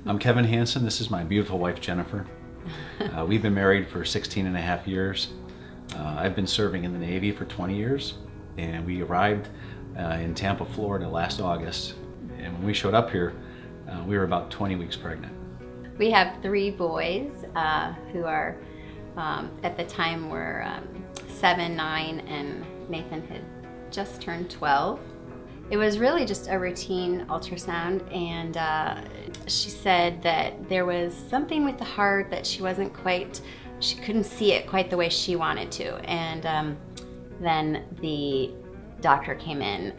I'm Kevin Hanson. This is my beautiful wife, Jennifer. We've been married for 16 and a half years. I've been serving in the Navy for 20 years, and we arrived in Tampa, Florida last August. And when we showed up here, we were about 20 weeks pregnant. We have 3 boys who are, at the time, were 7, 9, and Nathan had just turned 12. It was really just a routine ultrasound, and she said that there was something with the heart that she couldn't see it quite the way she wanted to. And then the doctor came in.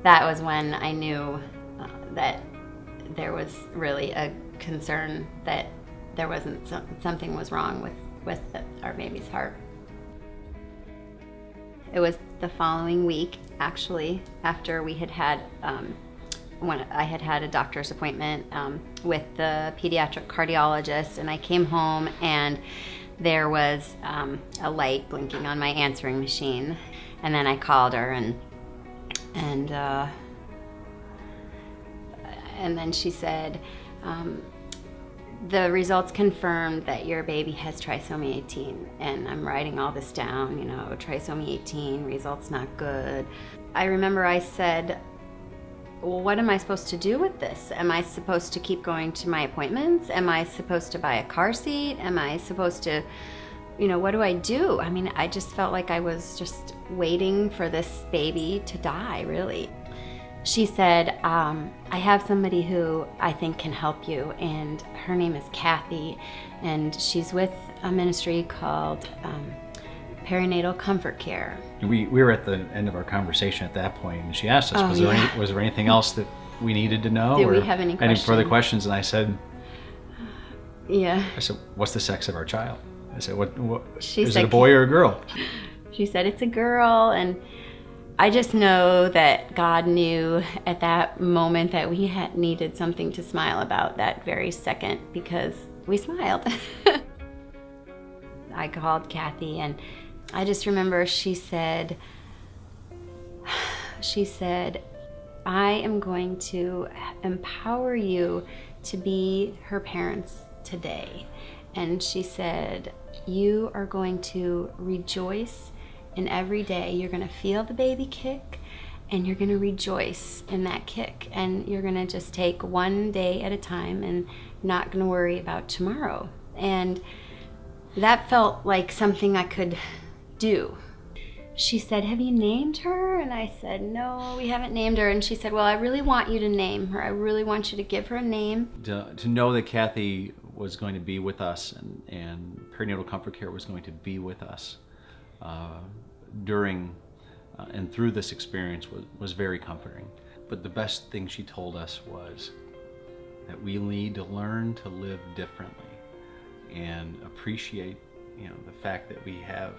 That was when I knew that there was really a concern that there wasn't something was wrong with our baby's heart. It was the following week, actually, after we had had, when I had had a doctor's appointment with the pediatric cardiologist, and I came home and there was a light blinking on my answering machine. And then I called her and then she said, the results confirmed that your baby has trisomy 18. And I'm writing all this down, trisomy 18, results not good. I remember I said, well, what am I supposed to do with this? Am I supposed to keep going to my appointments? Am I supposed to buy a car seat? Am I supposed to, what do I do? I mean, I just felt like I was just waiting for this baby to die, really. She said, I have somebody who I think can help you, and her name is Kathy, and she's with a ministry called Perinatal Comfort Care. We were at the end of our conversation at that point, and she asked us, was there anything else that we needed to know? Did we have any questions? Any further questions? And I said, yeah. I said, what's the sex of our child? I said, what she is said, it a boy or a girl? She said, it's a girl, and I just know that God knew at that moment that we had needed something to smile about that very second, because we smiled. I called Kathy, and I just remember she said, I am going to empower you to be her parents today. And she said, you are going to rejoice in every day. You're going to feel the baby kick, and you're going to rejoice in that kick. And you're going to just take one day at a time and not going to worry about tomorrow. And that felt like something I could do. She said, have you named her? And I said, no, we haven't named her. And she said, well, I really want you to name her. I really want you to give her a name. To know that Kathy was going to be with us, and Perinatal Comfort Care was going to be with us during and through this experience was very comforting. But the best thing she told us was that we need to learn to live differently and appreciate, the fact that we have,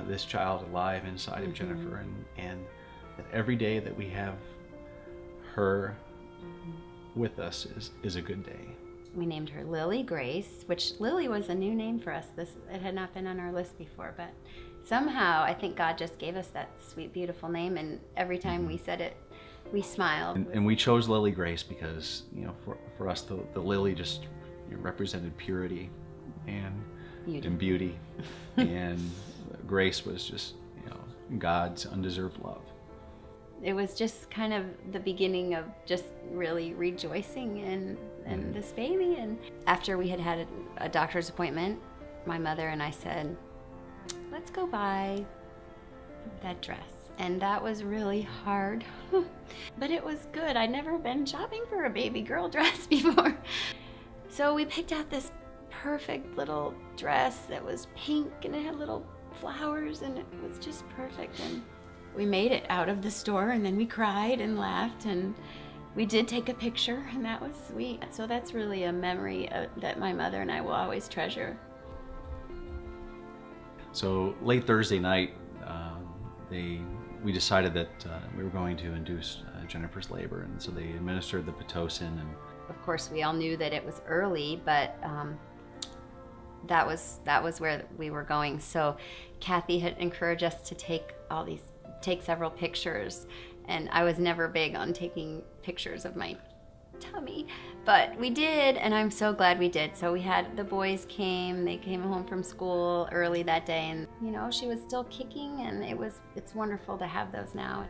this child alive inside of Jennifer, and that every day that we have her with us is a good day. We named her Lily Grace, which Lily was a new name for us. It had not been on our list before, but somehow I think God just gave us that sweet, beautiful name, and every time we said it, we smiled. And we chose Lily Grace because, for us, the lily just represented purity and beauty, and Grace was just, God's undeserved love. It was just kind of the beginning of just really rejoicing in this baby. And after we had had a doctor's appointment, my mother and I said, let's go buy that dress. And that was really hard, but it was good. I'd never been shopping for a baby girl dress before. So we picked out this perfect little dress that was pink, and it had little flowers, and it was just perfect. And we made it out of the store, and then we cried and laughed, and we did take a picture, and that was sweet. So that's really a memory that my mother and I will always treasure. So late Thursday night, we decided that we were going to induce Jennifer's labor, and so they administered the Pitocin. And of course, we all knew that it was early, but that was where we were going. So Kathy had encouraged us to take several pictures, and I was never big on taking pictures of my tummy. But we did, and I'm so glad we did. So the boys they came home from school early that day, and she was still kicking, and it's wonderful to have those now.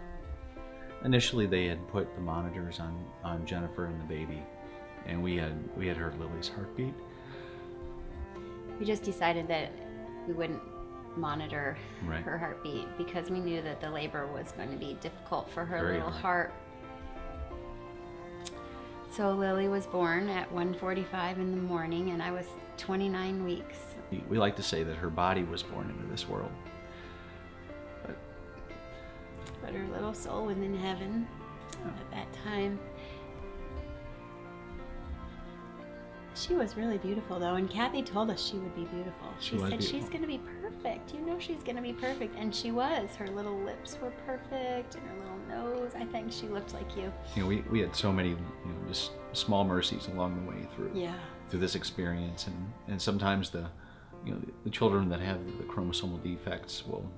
Initially, they had put the monitors on Jennifer and the baby, and we had heard Lily's heartbeat. We just decided that we wouldn't monitor Right. her heartbeat because we knew that the labor was going to be difficult for her Very little hard. heart. So Lily was born at 1:45 in the morning, and I was 29 weeks. We like to say that her body was born into this world. But her little soul was in heaven at that time. She was really beautiful, though, and Kathy told us she would be beautiful. She said beautiful. she's going to be perfect. She's going to be perfect, and she was. Her little lips were perfect, and her little nose. I think she looked like you. We had so many just small mercies along the way through this experience, and sometimes the children that have the chromosomal defects will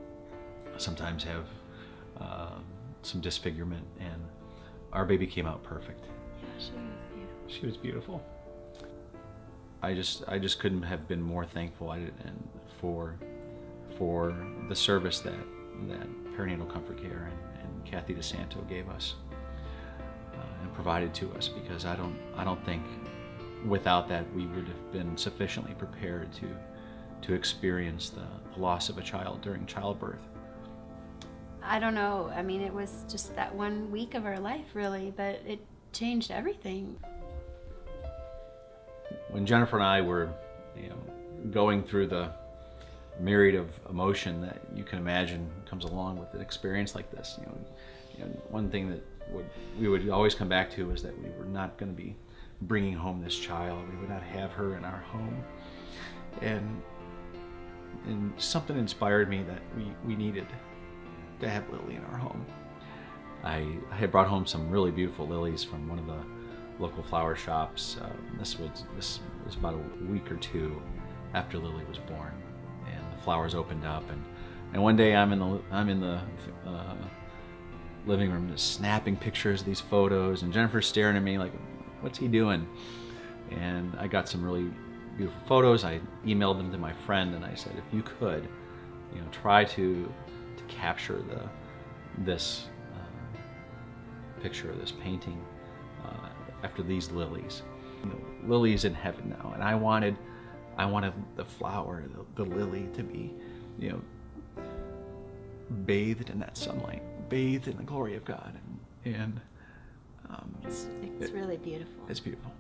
sometimes have some disfigurement, and our baby came out perfect. Yeah, she was beautiful. She was beautiful. I just couldn't have been more thankful for the service that Perinatal Comfort Care and Kathy DeSanto gave us and provided to us, because I don't think without that we would have been sufficiently prepared to experience the loss of a child during childbirth. I don't know. I mean, it was just that 1 week of our life, really, but it changed everything. When Jennifer and I were, going through the myriad of emotion that you can imagine comes along with an experience like this, one thing that we would always come back to is that we were not going to be bringing home this child. We would not have her in our home, and something inspired me that we needed to have Lily in our home. I had brought home some really beautiful lilies from one of the local flower shops. This was about a week or two after Lily was born, and the flowers opened up, and one day I'm in the living room just snapping pictures of these photos, and Jennifer's staring at me like, what's he doing? And I got some really beautiful photos. I emailed them to my friend, and I said, if you could, try to capture this picture, this painting after these lilies. Lily's in heaven now, and I wanted the flower, the lily, to be, bathed in that sunlight, bathed in the glory of God, and It's really beautiful. it's beautiful.